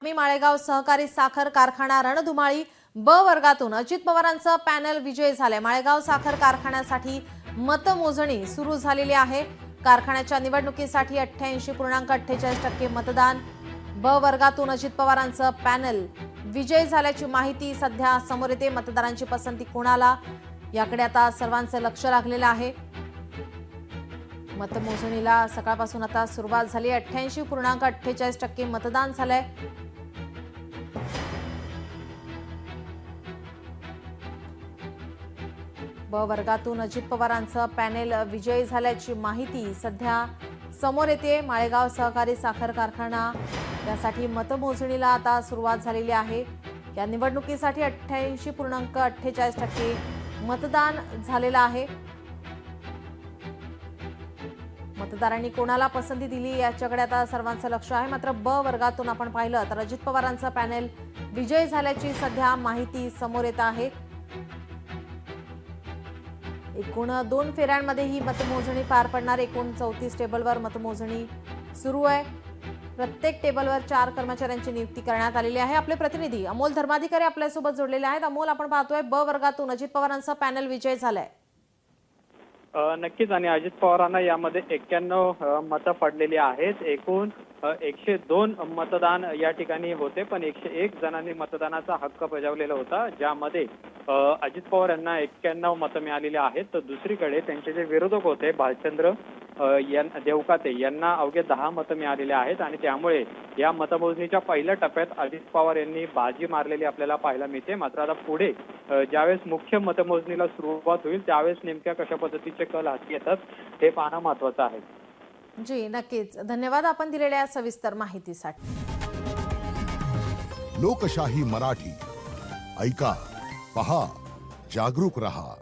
मी माळेगाव सहकारी साखर कारखाना रणधुमाळी ब वर्गातून अजित पवारांचं पॅनल विजयी झाले। माळेगाव साखर कारखान्यासाठी मतमोजणी सुरू झालेली आहे। कारखान्याच्या निवडणुकीसाठी 88.48% मतदान। ब वर्गातून अजित पवारांचं पॅनल विजयी झाल्याची माहिती सध्या समोर येते। मतदारांची पसंती कोणाला याकडे आता सर्वांचं लक्ष लागलेलं आहे। मतमोजणीला सकाळपासून आता सुरुवात झाली। 88.48% मतदान झालंय। ब वर्गातून अजित पवारांचं पॅनेल विजयी झाल्याची माहिती सध्या समोर येते। माळेगाव सहकारी साखर कारखाना यासाठी मतमोजणीला आता सुरुवात झालेली आहे। या निवडणुकीसाठी 88.48% मतदान झालेलं आहे। मतदारांनी कोणाला पसंती दिली याच्याकडे आता सर्वांचं लक्ष आहे। मात्र ब वर्गातून आपण पाहिलं तर अजित पवारांचं पॅनेल विजयी झाल्याची सध्या माहिती समोर येत आहे। एकूण 2 फेऱ्यांमध्ये ही मतमोजणी पार पडणार। एकूण 34 टेबलवर मतमोजणी सुरू आहे। प्रत्येक टेबलवर 4 कर्मचाऱ्यांची नियुक्ती करण्यात आलेली आहे। आपले प्रतिनिधी अमोल धर्माधिकारी आपल्यासोबत जोडलेले आहेत। अमोल, आपण पाहतोय ब वर्गातून अजित पवारांचं पॅनल विजयी झालंय। नक्कीच, आणि अजित पवारांना यामध्ये 91 मतं पडलेली आहेत। एकूण 102 मतदान या ठिकाणी होते, पण 101 जणांनी मतदानाचा हक्क बजावलेला होता, ज्यामध्ये अजित पवार यांना 91 मतं मिळालेली आहेत। तर दुसरीकडे त्यांचे जे विरोधक होते भालचंद्र देवकाते यांना अवघे 10 मतं मिळालेली आहेत, आणि त्यामुळे या मतमोजणीच्या पहिल्या टप्प्यात अजित पवार यांनी बाजी मारलेली आपल्याला पाहायला मिळते। मात्र आता पुढे ज्यावेळेस मुख्य मतमोजणीला सुरुवात होईल त्यावेळेस नेमक्या कशा पद्धतीचे कल हाती येतात हे पाहणं महत्त्वाचं आहे। जी नक्कीच, धन्यवाद आपण दिलेल्या सविस्तर माहितीसाठी। लोकशाही मराठी ऐका, पहा, जागरूक रहा।